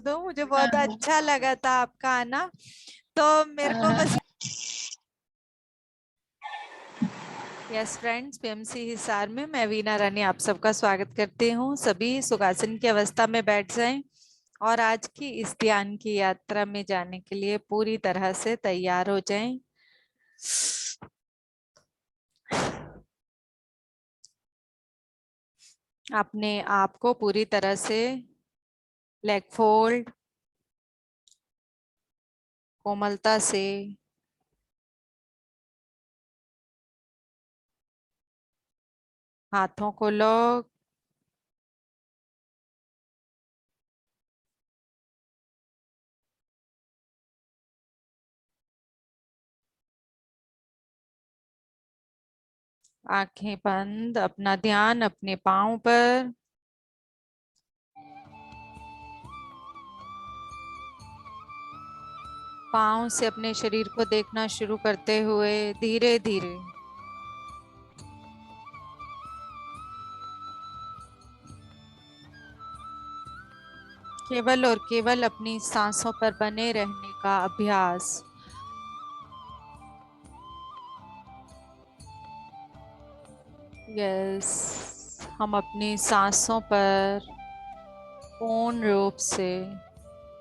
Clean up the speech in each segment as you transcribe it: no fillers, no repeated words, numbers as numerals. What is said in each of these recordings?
दो। मुझे बहुत हाँ अच्छा लगा था आपका आना। तो मेरे को हाँ। बस यस फ्रेंड्स, पीएमसी हिसार में मैं वीना रानी आप सबका स्वागत करती हूँ। सभी सुखासन की अवस्था में बैठ जाएं और आज की इस ध्यान की यात्रा में जाने के लिए पूरी तरह से तैयार हो जाएं। अपने आप को पूरी तरह से लेग फोल्ड, कोमलता से हाथों को लॉक, आंखें बंद, अपना ध्यान अपने पांव पर। पांव से अपने शरीर को देखना शुरू करते हुए धीरे धीरे केवल और केवल अपनी सांसों पर बने रहने का अभ्यास। यस, हम अपनी सांसों पर पूर्ण रूप से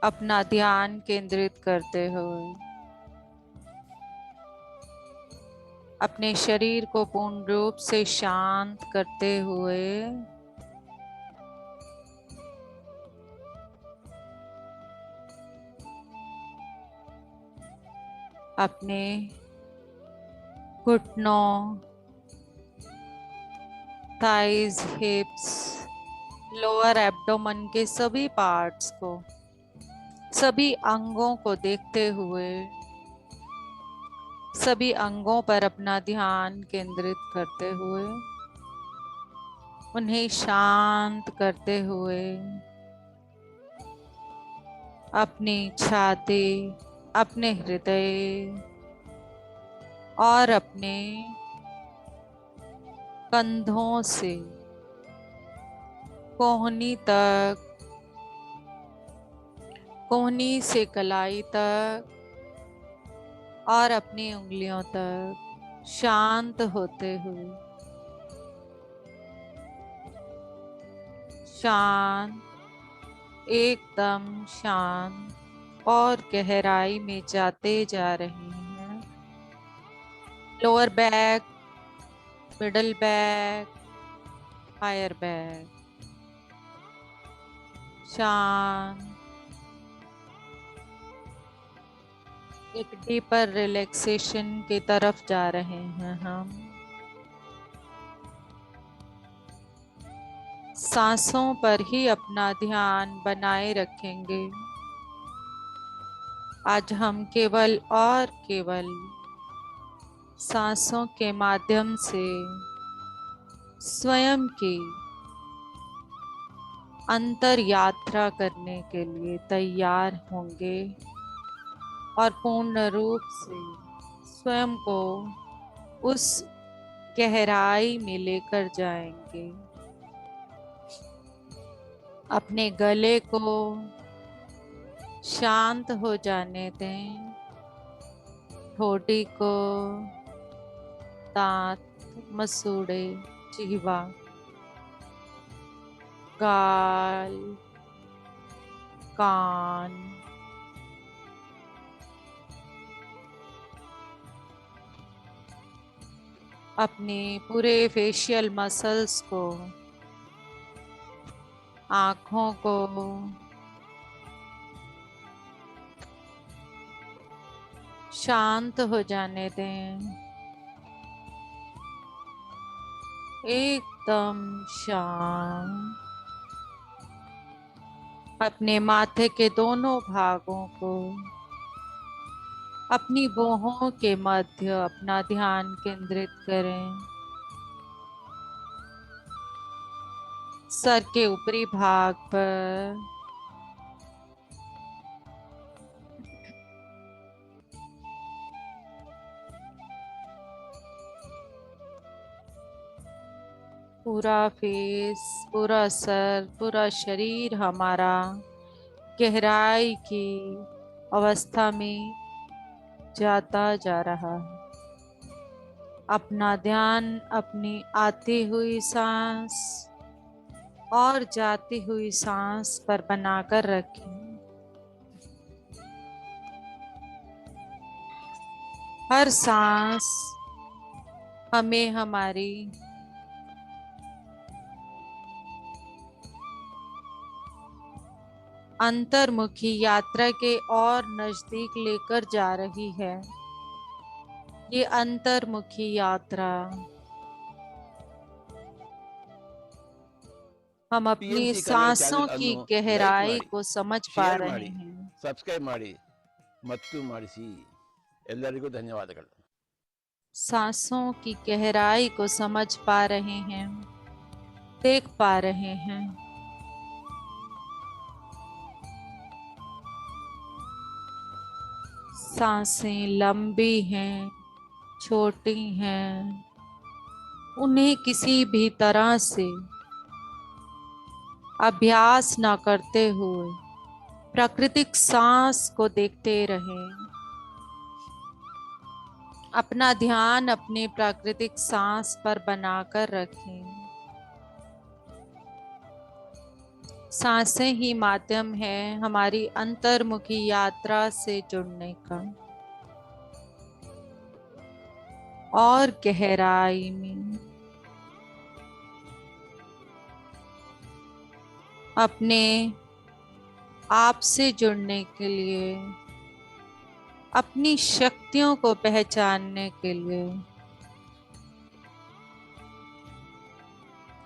अपना ध्यान केंद्रित करते हुए अपने शरीर को पूर्ण रूप से शांत करते हुए अपने घुटनों, थाइज, हिप्स, लोअर एब्डोमेन के सभी पार्ट्स को, सभी अंगों को देखते हुए सभी अंगों पर अपना ध्यान केंद्रित करते हुए उन्हें शांत करते हुए अपनी छाती, अपने हृदय और अपने कंधों से कोहनी तक, कोहनी से कलाई तक और अपनी उंगलियों तक शांत होते हुए, शांत, एकदम शांत और गहराई में जाते जा रहे हैं। Lower back, middle back, higher back, शांत, एक डीपर रिलैक्सेशन की तरफ जा रहे हैं। हम सांसों पर ही अपना ध्यान बनाए रखेंगे। आज हम केवल और केवल सांसों के माध्यम से स्वयं की अंतर यात्रा करने के लिए तैयार होंगे और पूर्ण रूप से स्वयं को उस गहराई में लेकर जाएंगे। अपने गले को शांत हो जाने दें, ठोड़ी को, दांत, मसूड़े, जिह्वा, गाल, कान, अपने पूरे फेशियल मसल्स को, आँखों को, शांत हो जाने दें, एकदम शांत। अपने माथे के दोनों भागों को, अपनी भौहों के मध्य अपना ध्यान केंद्रित करें। सर के ऊपरी भाग पर पूरा फेस, पूरा सर, पूरा शरीर हमारा गहराई की अवस्था में जाता जा रहा है। अपना ध्यान अपनी आती हुई सांस और जाती हुई सांस पर बनाकर रखें। हर सांस हमें हमारी अंतर्मुखी यात्रा के और नजदीक लेकर जा रही है। ये अंतर्मुखी यात्रा हम अपनी PMC ಕನ್ನಡ सांसों ಚಾನೆಲ್ की ಅನ್ನು ಲೈಕ್ गहराई ಮಾಡಿ, को समझ पा ಶೇರ್ रहे ಮಾಡಿ, हैं। ಸಬ್ಸ್ಕ್ರೈಬ್ ಮಾಡಿ ಮತ್ತು ಮಾಡಿಸಿ. ಎಲ್ಲರಿಗೂ ಧನ್ಯವಾದಗಳು. सांसों की गहराई को समझ पा रहे हैं, देख पा रहे हैं। सांसें लंबी हैं, छोटी हैं, उन्हें किसी भी तरह से अभ्यास न करते हुए प्राकृतिक सांस को देखते रहें। अपना ध्यान अपने प्राकृतिक सांस पर बनाकर रखें। सांसें ही माध्यम है हमारी अंतर्मुखी यात्रा से जुड़ने का और गहराई में अपने आप से जुड़ने के लिए, अपनी शक्तियों को पहचानने के लिए,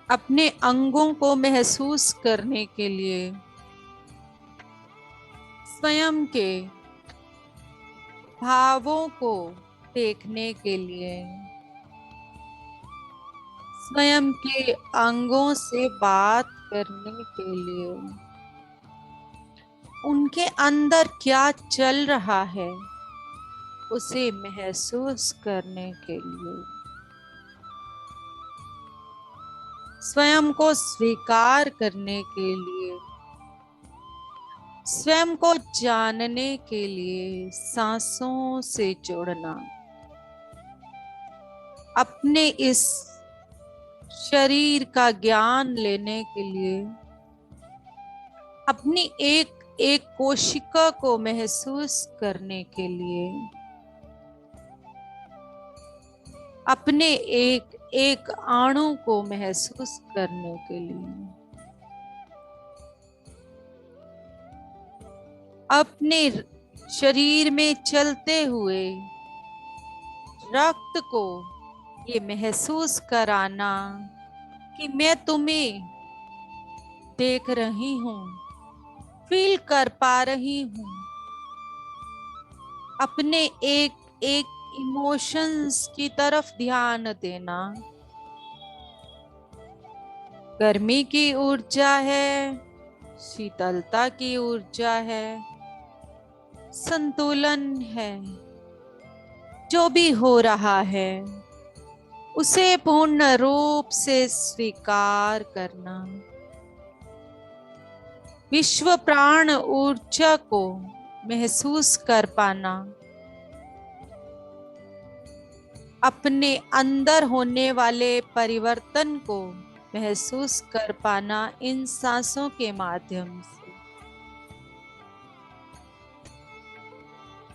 अपने अंगों को महसूस करने के लिए, स्वयं के भावों को देखने के लिए, स्वयं के अंगों से बात करने के लिए, उनके अंदर क्या चल रहा है उसे महसूस करने के लिए, स्वयं को स्वीकार करने के लिए, स्वयं को जानने के लिए सांसों से जुड़ना, अपने इस शरीर का ज्ञान लेने के लिए, अपनी एक एक कोशिका को महसूस करने के लिए, अपने एक एक अणु को महसूस करने के लिए, अपने शरीर में चलते हुए रक्त को ये महसूस कराना कि मैं तुम्हें देख रही हूँ, फील कर पा रही हूँ। अपने एक एक इमोशंस की तरफ ध्यान देना। गर्मी की ऊर्जा है, शीतलता की ऊर्जा है, संतुलन है, जो भी हो रहा है उसे पूर्ण रूप से स्वीकार करना। विश्व प्राण ऊर्जा को महसूस कर पाना, अपने अंदर होने वाले परिवर्तन को महसूस कर पाना इन सांसों के माध्यम से।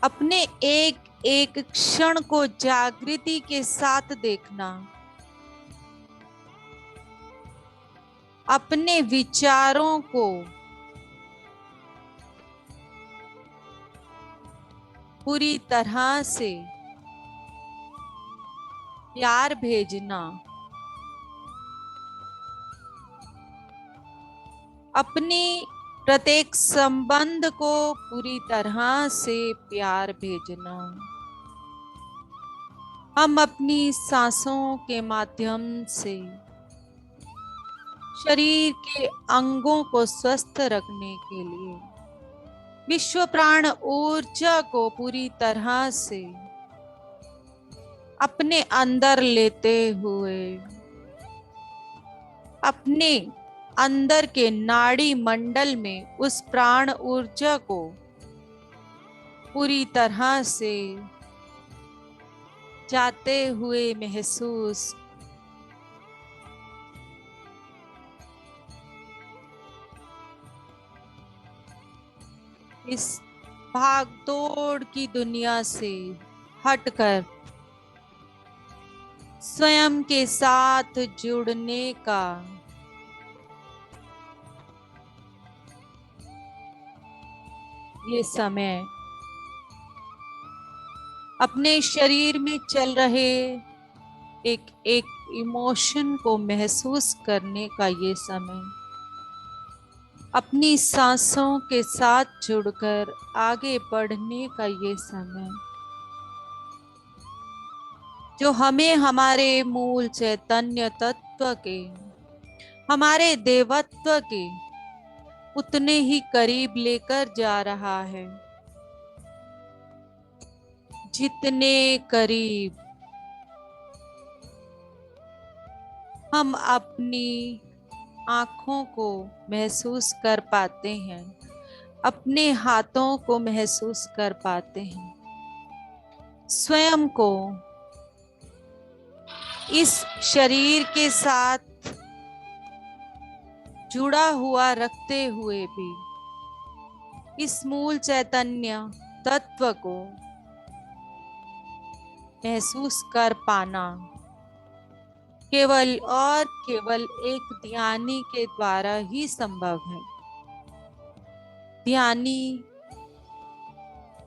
अपने एक एक क्षण को जागृति के साथ देखना, अपने विचारों को पूरी तरह से प्यार भेजना, अपनी प्रत्येक संबंध को पूरी तरह से प्यार भेजना। हम अपनी सांसों के माध्यम से शरीर के अंगों को स्वस्थ रखने के लिए विश्व प्राण ऊर्जा को पूरी तरह से अपने अंदर लेते हुए अपने अंदर के नाड़ी मंडल में उस प्राण ऊर्जा को पूरी तरह से जाते हुए महसूस इस भागदौड़ की दुनिया से हटकर स्वयं के साथ जुड़ने का ये समय अपने शरीर में चल रहे एक एक इमोशन को महसूस करने का ये समय, अपनी सांसों के साथ जुड़कर आगे बढ़ने का ये समय, जो हमें हमारे मूल चैतन्य तत्व के, हमारे देवत्व के उतने ही करीब लेकर जा रहा है, जितने करीब हम अपनी आँखों को महसूस कर पाते हैं, अपने हाथों को महसूस कर पाते हैं, स्वयं को इस शरीर के साथ जुड़ा हुआ रखते हुए भी इस मूल चैतन्य तत्व को महसूस कर पाना केवल और केवल एक ध्यानी के द्वारा ही संभव है। ध्यानी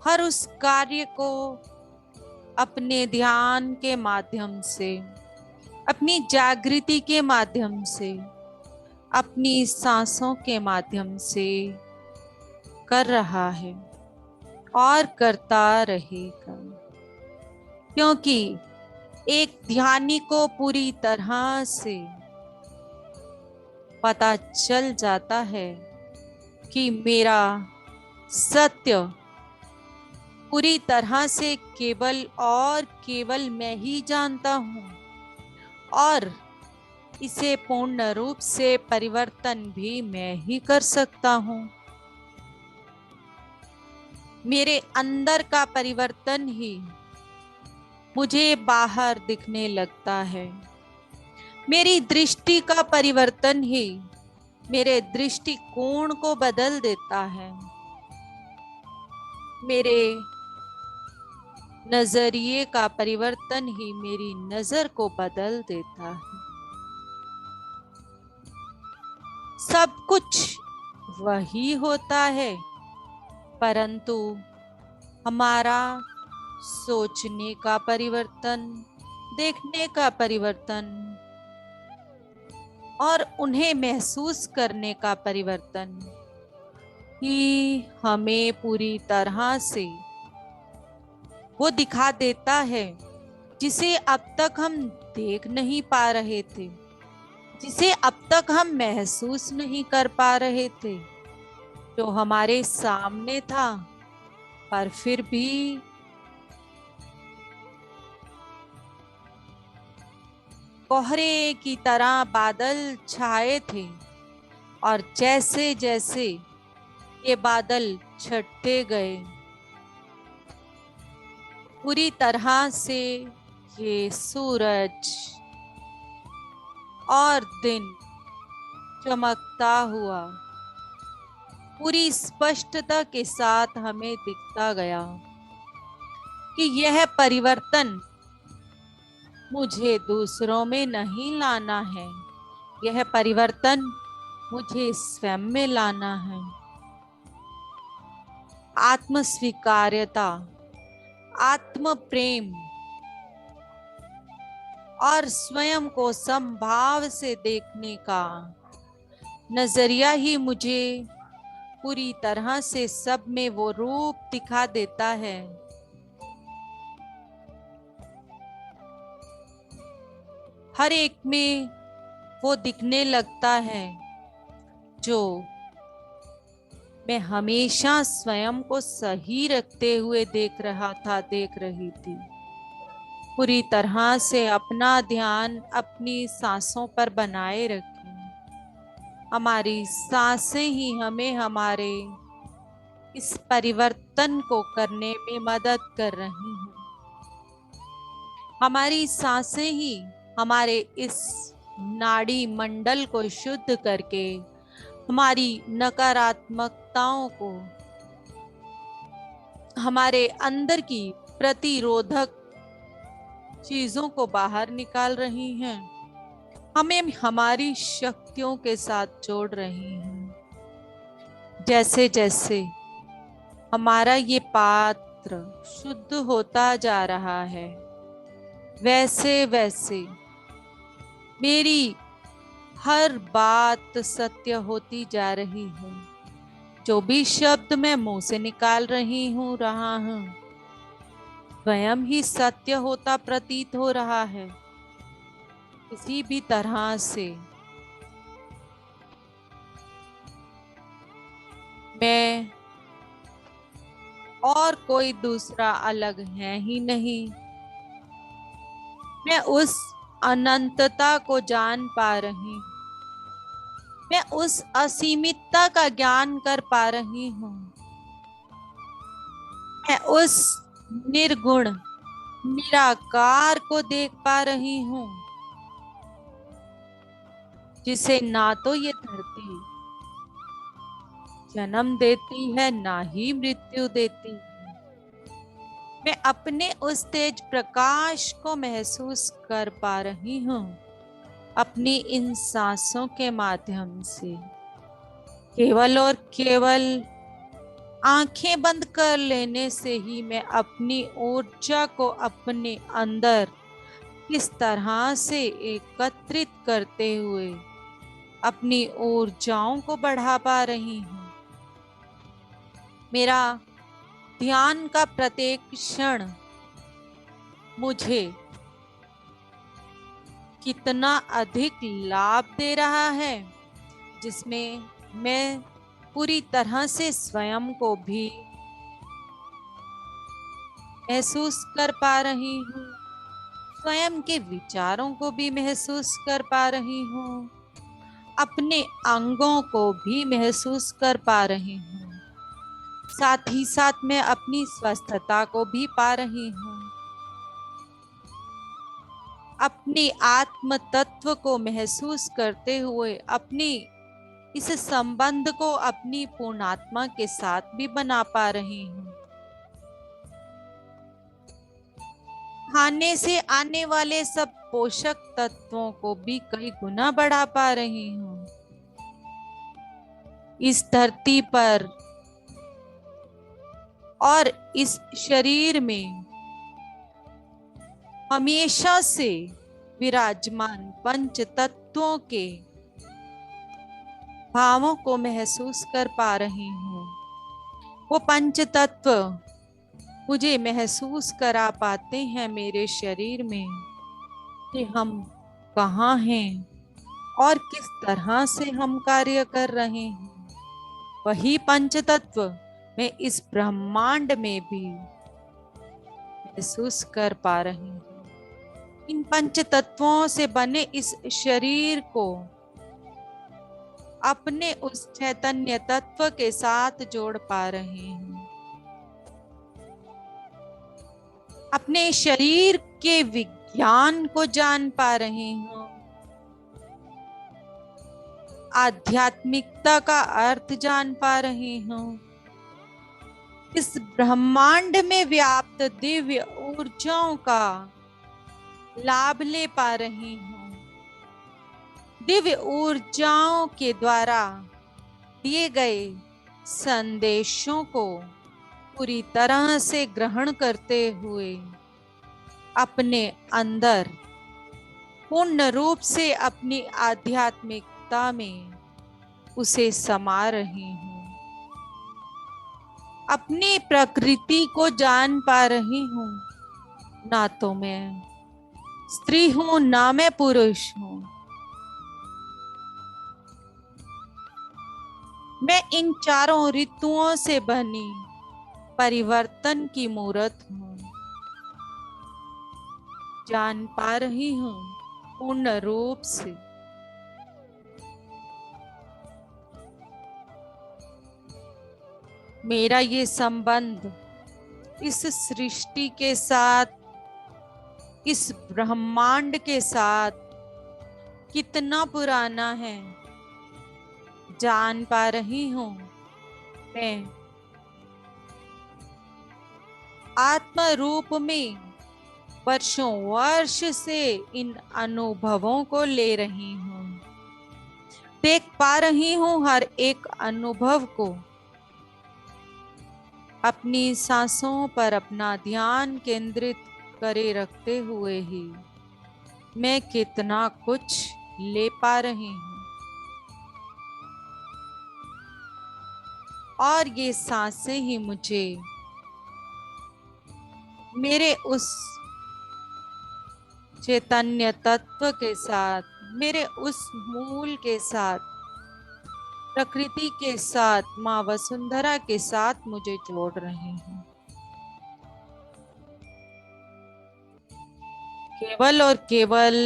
हर उस कार्य को अपने ध्यान के माध्यम से, अपनी जागृति के माध्यम से, अपनी सांसों के माध्यम से कर रहा है और करता रहेगा, क्योंकि एक ध्यानी को पूरी तरह से पता चल जाता है कि मेरा सत्य पूरी तरह से केवल और केवल मैं ही जानता हूँ और इसे पूर्ण रूप से परिवर्तन भी मैं ही कर सकता हूँ। मेरे अंदर का परिवर्तन ही मुझे बाहर दिखने लगता है, मेरी दृष्टि का परिवर्तन ही मेरे दृष्टिकोण को बदल देता है, मेरे नजरिए का परिवर्तन ही मेरी नजर को बदल देता है। सब कुछ वही होता है, परंतु हमारा सोचने का परिवर्तन, देखने का परिवर्तन और उन्हें महसूस करने का परिवर्तन ही हमें पूरी तरह से वो दिखा देता है जिसे अब तक हम देख नहीं पा रहे थे, जिसे अब तक हम महसूस नहीं कर पा रहे थे, जो हमारे सामने था पर फिर भी कोहरे की तरह बादल छाए थे और जैसे जैसे ये बादल छटते गए पूरी तरह से ये सूरज और दिन चमकता हुआ पूरी स्पष्टता के साथ हमें दिखता गया कि यह परिवर्तन मुझे दूसरों में नहीं लाना है, यह परिवर्तन मुझे स्वयं में लाना है। आत्म स्वीकार्यता, आत्म प्रेम और स्वयं को समभाव से देखने का नजरिया ही मुझे पूरी तरह से सब में वो रूप दिखा देता है हर एक में वो दिखने लगता है जो मैं हमेशा स्वयं को सही रखते हुए देख रहा था, देख रही थी। पूरी तरह से अपना ध्यान अपनी सांसों पर बनाए रखें। हमारी सांसें ही हमें हमारे इस परिवर्तन को करने में मदद कर रही हैं। हमारी सांसें ही हमारे इस नाड़ी मंडल को शुद्ध करके हमारी नकारात्मकताओं को, हमारे अंदर की प्रतिरोधक चीजों को बाहर निकाल रही हैं, हमें हमारी शक्तियों के साथ जोड़ रही हैं। जैसे जैसे हमारा ये पात्र शुद्ध होता जा रहा है, वैसे वैसे मेरी हर बात सत्य होती जा रही है। जो भी शब्द मैं मुंह से निकाल रहा हूं स्वयं ही सत्य होता प्रतीत हो रहा है। किसी भी तरह से मैं और कोई दूसरा अलग है ही नहीं। मैं उस अनंतता को जान पा रही हूँ। मैं उस असीमितता का ज्ञान कर पा रही हूँ। मैं उस निर्गुण निराकार को देख पा रही हूँ, जिसे ना तो ये धरती जन्म देती है, ना ही मृत्यु देती है। मैं अपने उस तेज प्रकाश को महसूस कर पा रही हूँ अपनी इन सांसों के माध्यम से। केवल और केवल आंखें बंद कर लेने से ही मैं अपनी ऊर्जा को अपने अंदर किस तरह से एकत्रित करते हुए अपनी ऊर्जाओं को बढ़ा पा रही हूँ। मेरा ध्यान का प्रत्येक क्षण मुझे कितना अधिक लाभ दे रहा है, जिसमें मैं पूरी तरह से स्वयं को भी महसूस कर पा रही हूँ, स्वयं के विचारों को भी महसूस कर पा रही हूँ, अपने अंगों को भी महसूस कर पा रही हूँ, साथ ही साथ मैं अपनी स्वस्थता को भी पा रही हूँ। अपने आत्म तत्व को महसूस करते हुए अपनी इस संबंध को अपनी पूर्णात्मा के साथ भी बना पा रही हूँ। खाने से आने वाले सब पोषक तत्वों को भी कई गुना बढ़ा पा रही हूँ। इस धरती पर और इस शरीर में हमेशा से विराजमान पंच तत्वों के भावों को महसूस कर पा रही हूँ। वो पंच तत्व मुझे महसूस करा पाते हैं मेरे शरीर में कि हम कहाँ हैं और किस तरह से हम कार्य कर रहे हैं। वही पंच तत्व मैं इस ब्रह्मांड में भी महसूस कर पा रही हूँ। इन पंच तत्वों से बने इस शरीर को अपने उस चैतन्य तत्व के साथ जोड़ पा रही हूँ। अपने शरीर के विज्ञान को जान पा रही हूँ। आध्यात्मिकता का अर्थ जान पा रही हूँ। इस ब्रह्मांड में व्याप्त दिव्य ऊर्जाओं का लाभ ले पा रही हूँ। दिव्य ऊर्जाओं के द्वारा दिए गए संदेशों को पूरी तरह से ग्रहण करते हुए अपने अंदर पूर्ण रूप से अपनी आध्यात्मिकता में उसे समा रही हूँ। अपनी प्रकृति को जान पा रही हूँ। ना तो मैं स्त्री हूँ, ना मैं पुरुष हूँ। मैं इन चारों ऋतुओं से बनी परिवर्तन की मूर्त हूँ। जान पा रही हूँ पूर्ण रूप से मेरा ये संबंध इस सृष्टि के साथ, इस ब्रह्मांड के साथ कितना पुराना है, जान पा रही हूँ मैं। आत्म रूप में वर्षों वर्ष से इन अनुभवों को ले रही हूँ, देख पा रही हूँ हर एक अनुभव को। अपनी सांसों पर अपना ध्यान केंद्रित करे रखते हुए ही मैं कितना कुछ ले पा रही हूँ। और ये सांसें ही मुझे मेरे उस चैतन्य तत्व के साथ, मेरे उस मूल के साथ, प्रकृति के साथ, माँ वसुंधरा के साथ मुझे जोड़ रहे हैं। केवल और केवल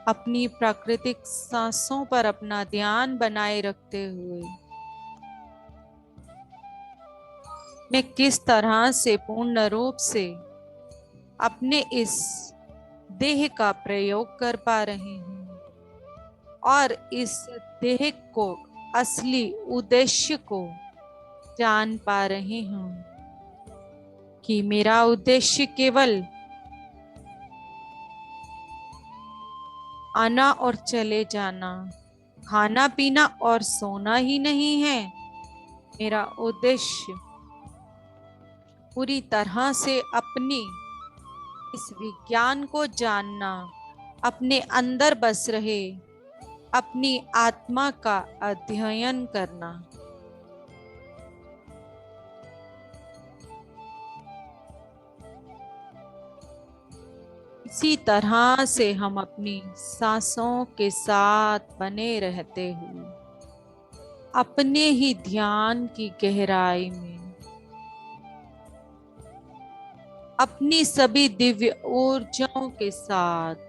अपनी प्राकृतिक सांसों पर अपना ध्यान बनाए रखते हुए मैं किस तरह से पूर्ण रूप से अपने इस देह का प्रयोग कर पा रही हूँ और इस देह को असली उद्देश्य को जान पा रही हूँ कि मेरा उद्देश्य केवल आना और चले जाना, खाना पीना और सोना ही नहीं है। मेरा उद्देश्य पूरी तरह से अपनी इस विज्ञान को जानना, अपने अंदर बस रहे अपनी आत्मा का अध्ययन करना। इसी तरह से हम अपनी सांसों के साथ बने रहते हुए अपने ही ध्यान की गहराई में अपनी सभी दिव्य ऊर्जाओं के साथ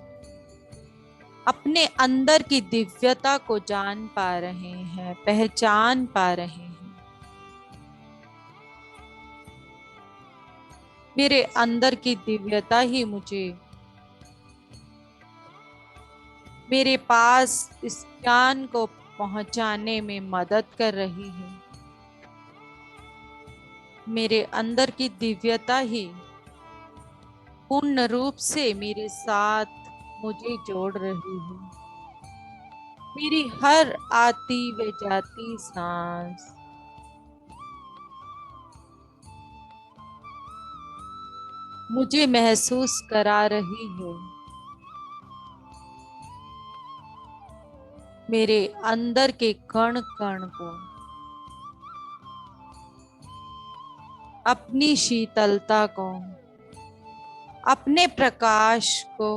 अपने अंदर की दिव्यता को जान पा रहे हैं, पहचान पा रहे हैं। मेरे अंदर की दिव्यता ही मुझे मेरे पास इस ज्ञान को पहुंचाने में मदद कर रही है। मेरे अंदर की दिव्यता ही पूर्ण रूप से मेरे साथ मुझे जोड़ रही है। मेरी हर आती व जाती सांस मुझे महसूस करा रही है मेरे अंदर के कण कण को अपनी शीतलता को, अपने प्रकाश को,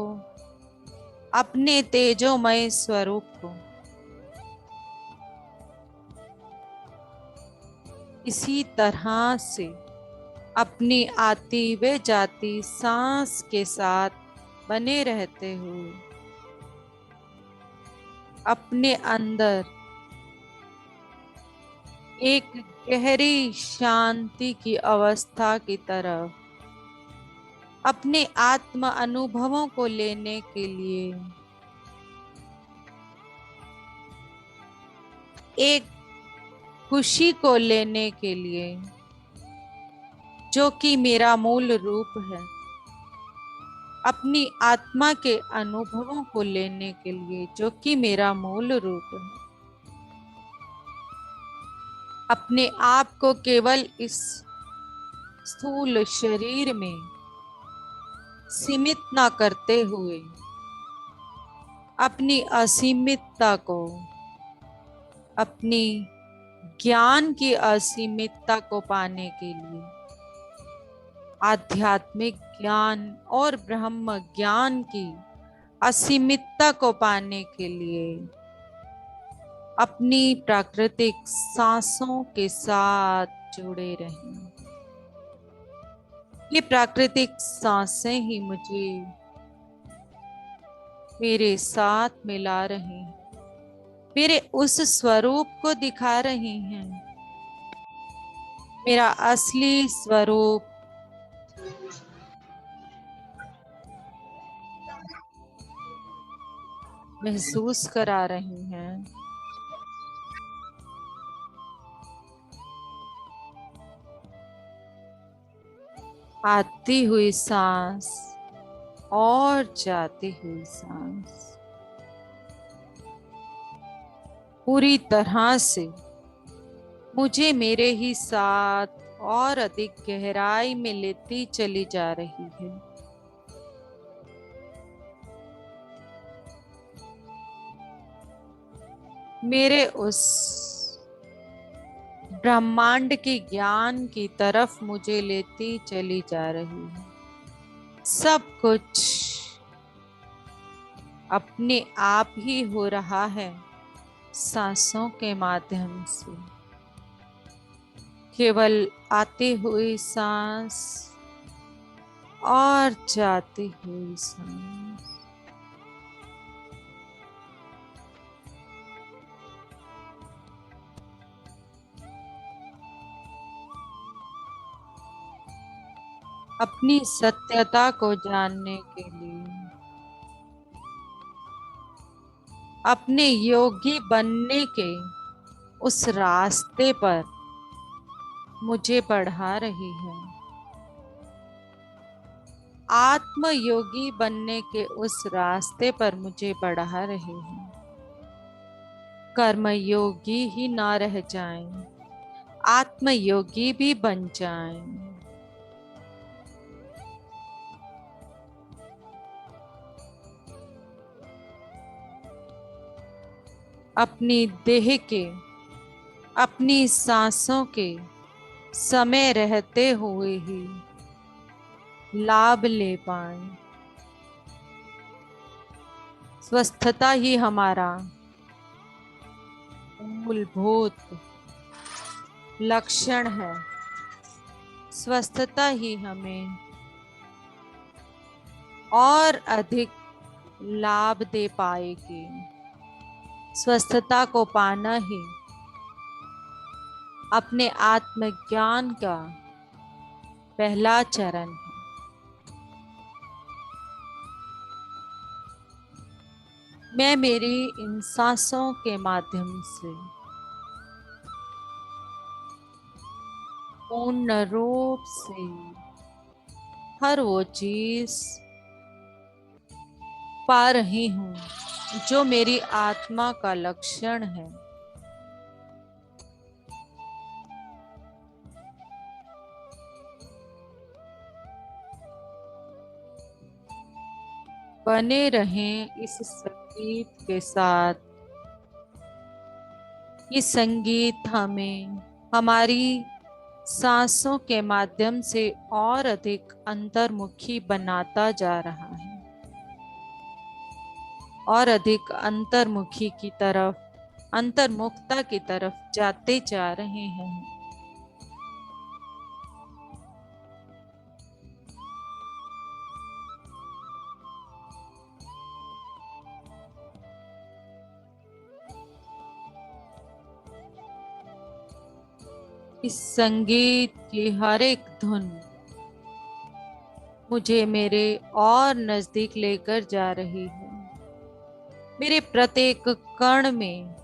अपने तेजोमय स्वरूप को इसी तरह से अपनी आती व जाती सांस के साथ बने रहते हुए अपने अंदर एक गहरी शांति की अवस्था की तरफ अपने आत्म अनुभवों को लेने के लिए एक खुशी को लेने के लिए जो कि मेरा मूल रूप है, अपनी आत्मा के अनुभवों को लेने के लिए जो कि मेरा मूल रूप है, अपने आप को केवल इस स्थूल शरीर में सीमित ना करते हुए अपनी असीमितता को, अपनी ज्ञान की असीमितता को पाने के लिए, आध्यात्मिक ज्ञान और ब्रह्म ज्ञान की असीमितता को पाने के लिए अपनी प्राकृतिक सांसों के साथ जुड़े रहें। ये प्राकृतिक सांसें ही मुझे मेरे साथ मिला रही हैं, मेरे उस स्वरूप को दिखा रही हैं मेरा असली स्वरूप महसूस करा रही हैं। आती हुई सांस और जाती हुई सांस पूरी तरह से मुझे मेरे ही साथ और अधिक गहराई में लेती चली जा रही है। मेरे उस ब्रह्मांड के ज्ञान की तरफ मुझे लेती चली जा रही है। सब कुछ अपने आप ही हो रहा है, सांसों के माध्यम से। केवल आती हुई सांस और जाती हुई सांस। अपनी सत्यता को जानने के लिए, अपने योगी बनने के उस रास्ते पर मुझे बढ़ा रही है। आत्म योगी बनने के उस रास्ते पर मुझे बढ़ा रही है। कर्म योगी ही ना रह जाएं, आत्म योगी भी बन जाएं। अपनी देह के, अपनी सांसों के समय रहते हुए ही लाभ ले पाए। स्वस्थता ही हमारा मूलभूत लक्षण है। स्वस्थता ही हमें और अधिक लाभ दे पाएगी। स्वस्थता को पाना ही अपने आत्मज्ञान का पहला चरण है। मैं मेरी इन सांसों के माध्यम से पूर्ण रूप से हर वो चीज पा रही हूँ जो मेरी आत्मा का लक्षण है। बने रहें इस संगीत के साथ। ये संगीत हमें हमारी सांसों के माध्यम से और अधिक अंतर्मुखी बनाता जा रहा है और अधिक अंतर्मुखी की तरफ, अंतर्मुखता की तरफ जाते जा रहे हैं। इस संगीत की हर एक धुन मुझे मेरे और नजदीक लेकर जा रही है। मेरे प्रत्येक कण में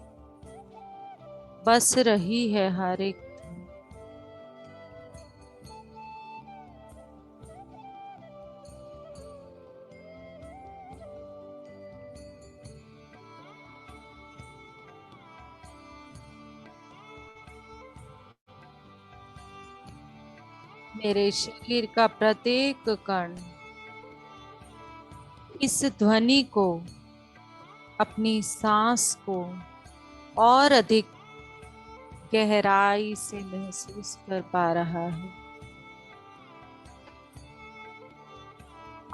बस रही है हर एक धुन। मेरे शरीर का प्रत्येक कण इस ध्वनि को, अपनी सांस को और अधिक गहराई से महसूस कर पा रहा है।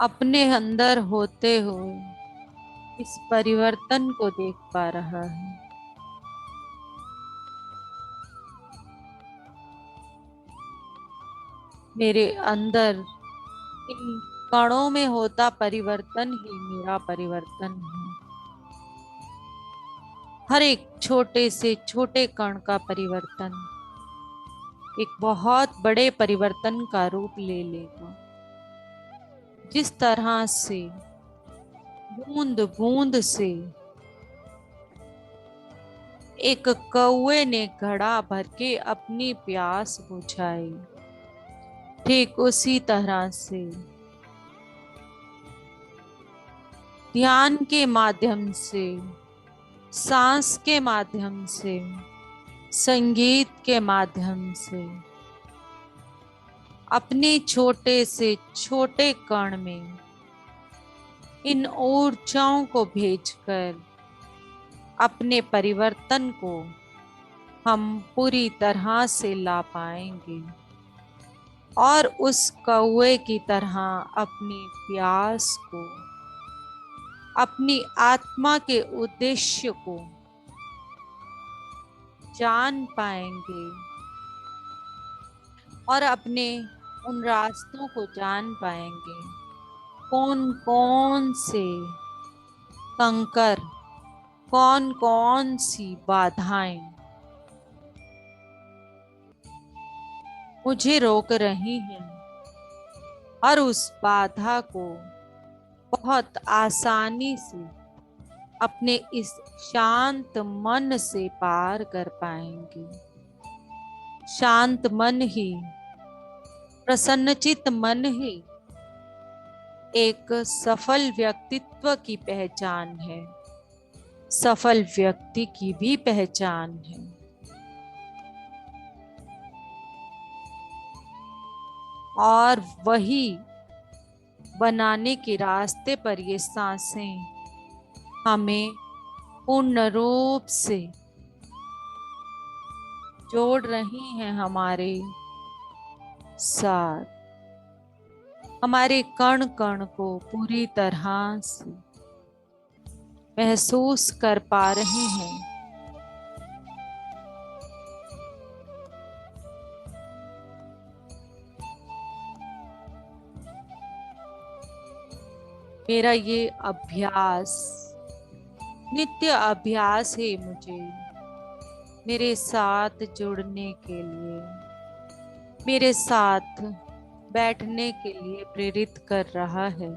अपने अंदर होते हुए इस परिवर्तन को देख पा रहा है। मेरे अंदर इन कणों में होता परिवर्तन ही मेरा परिवर्तन है। हर एक छोटे से छोटे कण का परिवर्तन एक बहुत बड़े परिवर्तन का रूप ले लेगा। जिस तरह से बूंद बूंद से एक कौवे ने घड़ा भर के अपनी प्यास बुझाई, ठीक उसी तरह से ध्यान के माध्यम से, सांस के माध्यम से, संगीत के माध्यम से अपने छोटे से छोटे कण में इन ऊर्जाओं को भेजकर अपने परिवर्तन को हम पूरी तरह से ला पाएंगे और उस कौवे की तरह अपनी प्यास को, अपनी आत्मा के उद्देश्य को जान पाएंगे और अपने उन रास्तों को जान पाएंगे। कौन कौन से कंकर, कौन कौन सी बाधाएं मुझे रोक रही हैं और उस बाधा को बहुत आसानी से अपने इस शांत मन से पार कर पाएंगे। शांत मन ही, प्रसन्नचित मन ही एक सफल व्यक्तित्व की पहचान है, सफल व्यक्ति की भी पहचान है। और वही बनाने के रास्ते पर ये सांसें हमें पूर्ण रूप से जोड़ रही हैं हमारे साथ, हमारे कण कण को पूरी तरह से महसूस कर पा रही हैं। मेरा ये अभ्यास नित्य अभ्यास है मुझे मेरे साथ जुड़ने के लिए, मेरे साथ बैठने के लिए प्रेरित कर रहा है।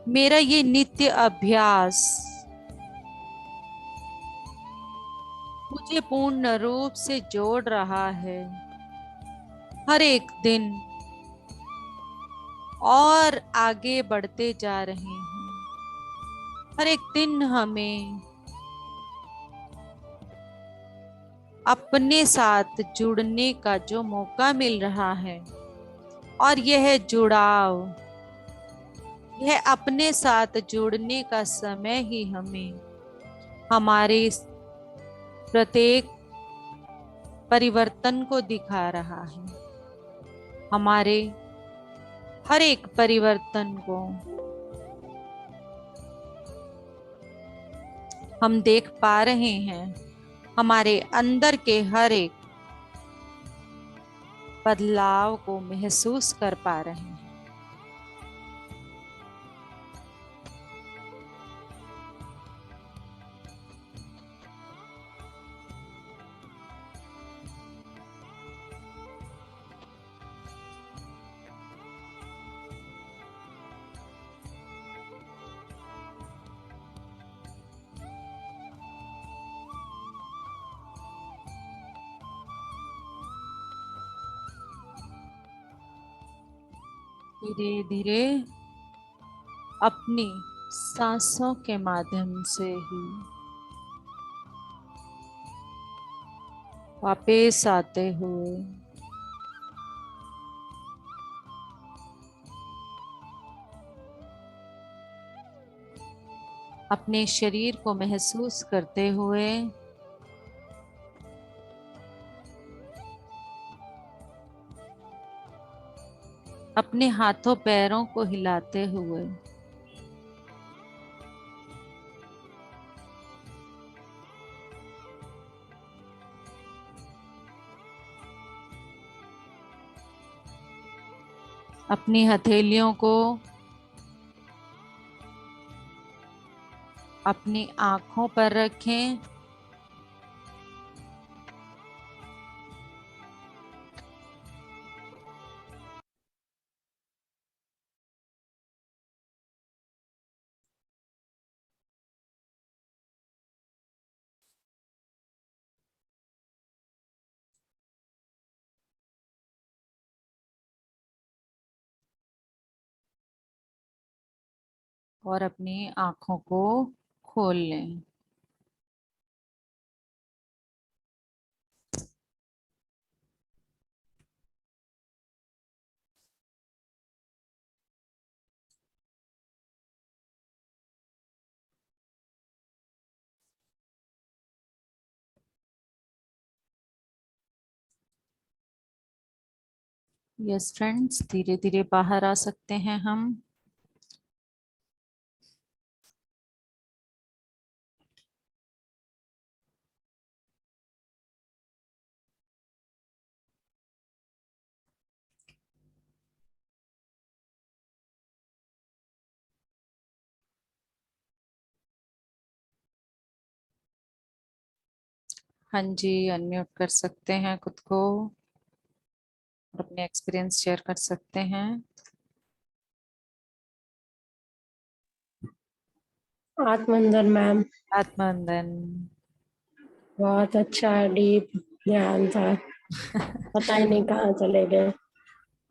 मेरा ये नित्य अभ्यास मुझे पूर्ण रूप से जोड़ रहा है। हर एक दिन और आगे बढ़ते जा रहे हैं। हर एक दिन हमें अपने साथ जुड़ने का जो मौका मिल रहा है और यह जुड़ाव, यह अपने साथ जुड़ने का समय ही हमें हमारे प्रत्येक परिवर्तन को दिखा रहा है। हमारे हर एक परिवर्तन को हम देख पा रहे हैं, हमारे अंदर के हर एक बदलाव को महसूस कर पा रहे हैं। धीरे धीरे अपनी सांसों के माध्यम से ही वापस आते हुए अपने शरीर को महसूस करते हुए अपने हाथों पैरों को हिलाते हुए अपनी हथेलियों को अपनी आंखों पर रखें और अपनी आंखों को खोल लें। यस फ्रेंड्स, धीरे धीरे बाहर आ सकते हैं हम। हाँ जी, अनम्यूट कर सकते हैं खुद को और अपने एक्सपीरियंस शेयर कर सकते हैं। आत्मंदन मैम, आत्मवंदन। बहुत अच्छा डीप ध्यान था, पता ही नहीं कहाँ चले गए।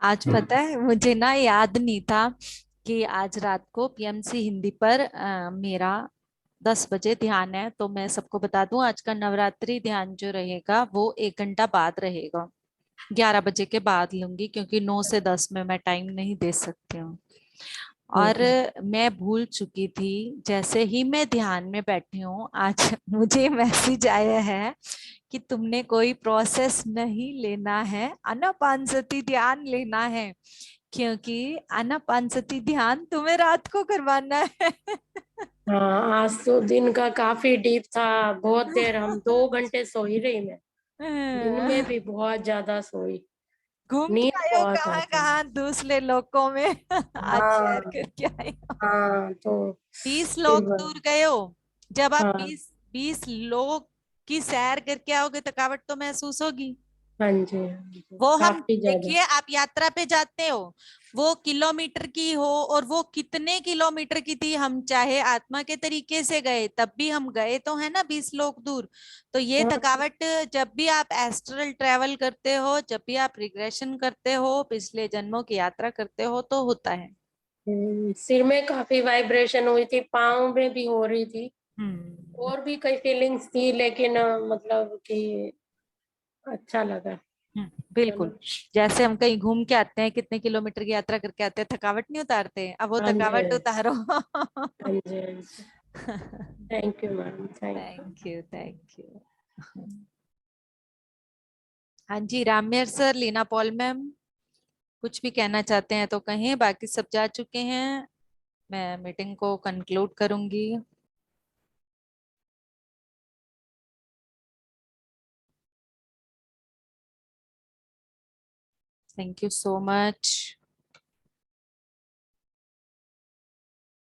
आज पता है मुझे ना याद नहीं था कि आज रात को पीएमसी हिंदी पर मेरा 10 बजे ध्यान है। तो मैं सबको बता दूं, आज का नवरात्रि ध्यान जो रहेगा वो 1 घंटा बाद रहेगा। 11 बजे के बाद लूंगी क्योंकि 9 से 10 में मैं टाइम नहीं दे सकती हूँ। और ठीक है। मैं भूल चुकी थी। जैसे ही मैं ध्यान में बैठी हूँ आज मुझे मैसेज आया है कि तुमने कोई प्रोसेस नहीं लेना है, आनापानसती ध्यान लेना है, क्योंकि आनापानसती ध्यान तुम्हें रात को करवाना है। हाँ, आज तो दिन का काफी डीप था, बहुत देर, हम 2 घंटे सो ही रही मैं। दिन में भी बहुत ज्यादा सोई, घूम के नींद आए हो बहुत कहाँ आती है। कहाँ दूसरे लोकों में आज शेयर हाँ करके आए हो। हाँ, तो 20 फिर लोग दूर गए हो। जब आप हाँ 20 लोग की सैर करके आओगे थकावट तो महसूस होगी। हाँ जी, हाँ जी, वो हम काफी ज्यादा। देखिए, आप यात्रा पे जाते हो, वो किलोमीटर की हो और वो कितने किलोमीटर की थी, हम चाहे आत्मा के तरीके से गए तब भी हम गए तो है ना 20 लोग दूर। तो ये हाँ, थकावट जब भी आप एस्ट्रल ट्रेवल करते हो, जब भी आप रिग्रेशन करते हो, पिछले जन्मों की यात्रा करते हो तो होता है। सिर में काफी वाइब्रेशन हुई थी, पाँव में भी हो रही थी, हम्म। और भी कई फीलिंग्स थी, लेकिन मतलब कि अच्छा लगा। बिल्कुल। चलो। जैसे हम कहीं घूम के आते हैं, कितने किलोमीटर की यात्रा करके आते हैं, थकावट नहीं उतारते, अब वो हाँ जी, थकावट उतारो। हाँ जी, हाँ जी। Thank you ma'am, thank you. Thank you, thank you. हाँ जी, राममेर सर, लीना पॉल मैम, कुछ भी कहना चाहते हैं तो कहें, बाकी सब जा चुके हैं। मैं मीटिंग को कंक्लूड करूंगी। Thank you so much.